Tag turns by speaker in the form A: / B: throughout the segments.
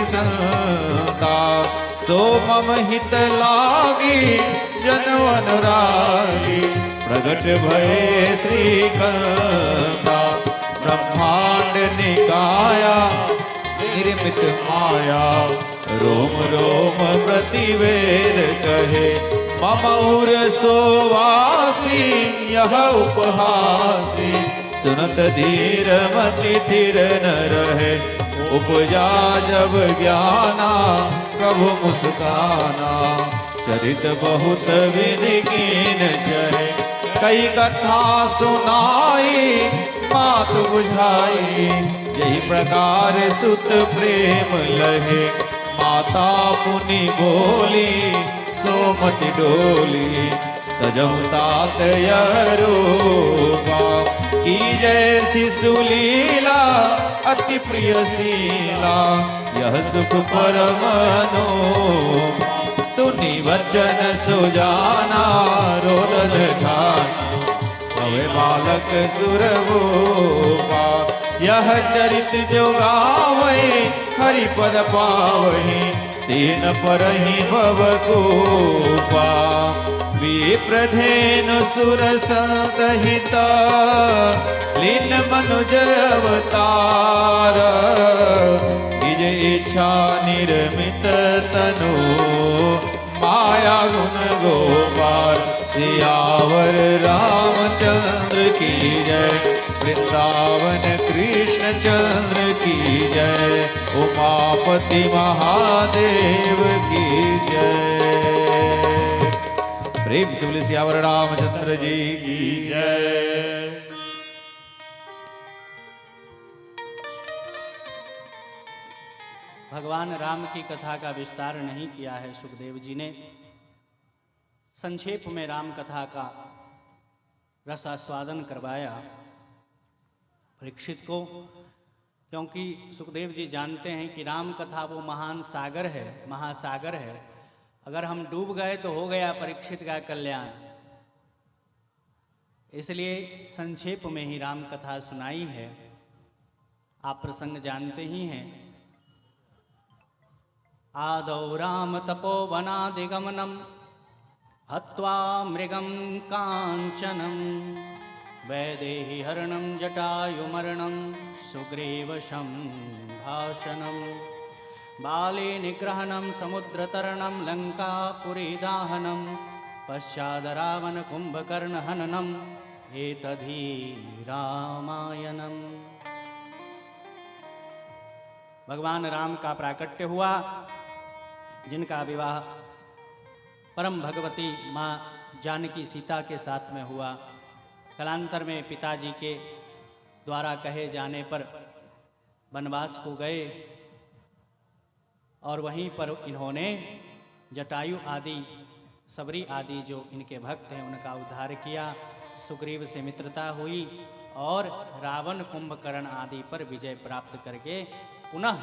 A: संता सो मम हित लागी जन अनुरागी प्रगट भये श्रीकांता ब्रह्मांड निकाया निर्मित माया रोम रोम प्रतिवेद कहे मम उर सोवासी यह उपहासी सुनत धीर मति थिर न रहे उपजा जब ज्ञाना प्रभु मुस्काना चरित बहुत विधि कीन चहे कई कथा सुनाई मात बुझाई यही प्रकार सुत प्रेम लहे माता पुनि बोली सोमति डोली तजम तात रूपा की जय शिशुलीला अति प्रिय शीला यह सुख परमनो सुनी वचन सुजाना रोदन ठाना हवे बालक सुरभूपा यह चरित जो गावै हरि पद पावहि तीन परहि भव कूपा विप्रधेनु सुर संतहित लीन मनुज अवतार निज इच्छा निर्मित तनु माया गुण गोपाल सियावर रामचंद्र की जय वृंदावन कृष्ण चंद्र की जय उमापति महादेव की जय प्रेम से बोले सियावर रामचंद्र जी की जय।
B: भगवान राम की कथा का विस्तार नहीं किया है सुखदेव जी ने। संक्षेप में राम कथा का रसास्वादन करवाया परीक्षित को, क्योंकि सुखदेव जी जानते हैं कि राम कथा वो महान सागर है, महासागर है। अगर हम डूब गए तो हो गया परीक्षित का कल्याण। इसलिए संक्षेप में ही राम कथा सुनाई है। आप प्रसंग जानते ही हैं। आदौ राम तपोवनादिगमनम हत्वा मृगं कांचनं वैदेही हरणं जटायुमरणं सुग्रीवशं भाषणं बाले निग्रहणं समुद्रतरणं लंकापुरीदाहनं पश्चाद रावण कुंभकर्ण हननम् एतद्धि रामायणम्। भगवान राम का प्राकट्य हुआ, जिनका विवाह परम भगवती माँ जानकी सीता के साथ में हुआ। कालांतर में पिताजी के द्वारा कहे जाने पर वनवास को गए और वहीं पर इन्होंने जटायु आदि सबरी आदि जो इनके भक्त हैं उनका उद्धार किया। सुग्रीव से मित्रता हुई और रावण कुंभकर्ण आदि पर विजय प्राप्त करके पुनः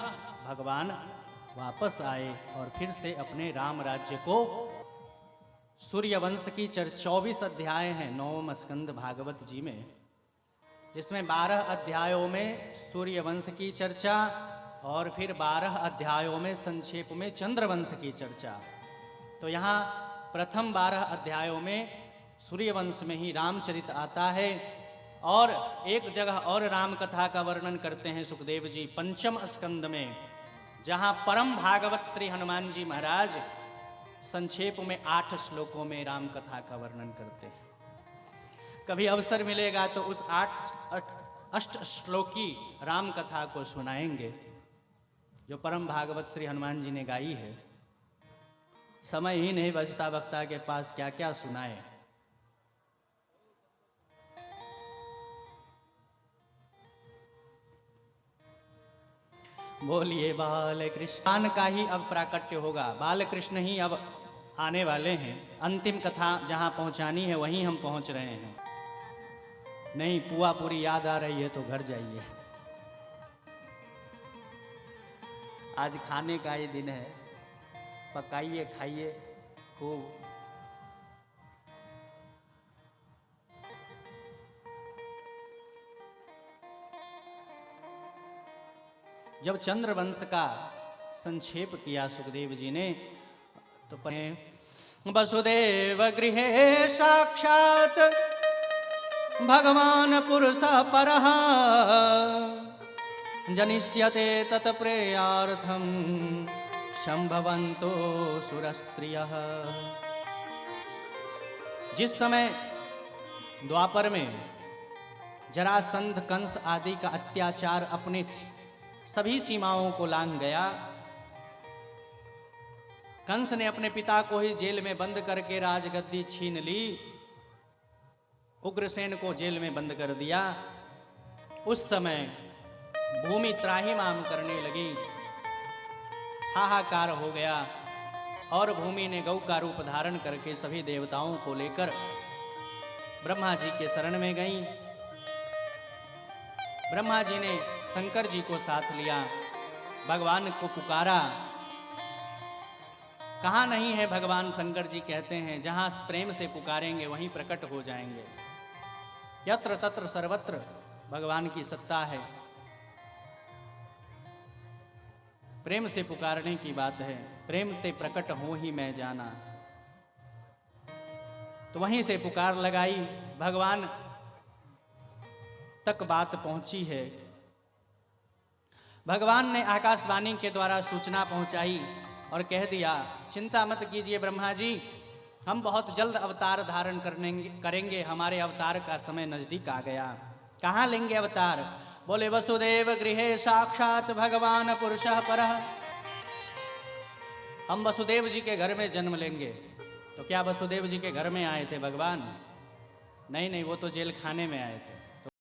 B: भगवान वापस आए और फिर से अपने राम राज्य को सूर्यवंश की 24 अध्याय हैं नवम स्कंद भागवत जी में, जिसमें 12 अध्यायों में सूर्यवंश की चर्चा और फिर 12 अध्यायों में संक्षेप में चंद्रवंश की चर्चा। तो यहाँ प्रथम 12 अध्यायों में सूर्यवंश में ही रामचरित आता है और एक जगह और राम कथा का वर्णन करते हैं सुखदेव जी पंचम स्कंद में, जहाँ परम भागवत श्री हनुमान जी महाराज संक्षेप में 8 श्लोकों में राम कथा का वर्णन करते हैं। कभी अवसर मिलेगा तो उस 8 श्लोकी राम कथा को सुनाएंगे जो परम भागवत श्री हनुमान जी ने गाई है। समय ही नहीं बचता वक्ता के पास क्या क्या सुनाए। बोलिए बाल कृष्ण का ही अब प्राकट्य होगा। बाल कृष्ण ही अब आने वाले हैं। अंतिम कथा जहां पहुंचानी है वहीं हम पहुंच रहे हैं। नहीं पुआ पूरी याद आ रही है तो घर जाइए, आज खाने का ही दिन है। पकाइए खाइए खूब। जब चंद्रवंश का संक्षेप किया सुखदेव जी ने। तो वसुदेव गृहे साक्षात भगवान पुरुष परः जनिष्यते तत्प्रेयार्थम संभवन्तो सुरस्त्रियः। जिस समय द्वापर में जरासंध कंस आदि का अत्याचार अपने सभी सीमाओं को लांघ गया, कंस ने अपने पिता को ही जेल में बंद करके राजगद्दी छीन ली, उग्रसेन को जेल में बंद कर दिया। उस समय भूमि त्राहिमाम करने लगी, हाहाकार हो गया और भूमि ने गौ का रूप धारण करके सभी देवताओं को लेकर ब्रह्मा जी के शरण में गई। ब्रह्मा जी ने शंकर जी को साथ लिया, भगवान को पुकारा। कहाँ नहीं है भगवान, शंकर जी कहते हैं जहां प्रेम से पुकारेंगे वहीं प्रकट हो जाएंगे। यत्र तत्र सर्वत्र भगवान की सत्ता है। प्रेम से पुकारने की बात है, प्रेम ते प्रकट हो ही मैं जाना। तो वहीं से पुकार लगाई, भगवान तक बात पहुंची है। भगवान ने आकाशवाणी के द्वारा सूचना पहुंचाई और कह दिया, चिंता मत कीजिए ब्रह्मा जी, हम बहुत जल्द अवतार धारण करेंगे, हमारे अवतार का समय नजदीक आ गया। कहाँ लेंगे अवतार? बोले वसुदेव गृहे साक्षात भगवान पुरुषः परः। हम वसुदेव जी के घर में जन्म लेंगे। तो क्या वसुदेव जी के घर में आए थे भगवान? नहीं नहीं, वो तो जेल खाने में आए थे।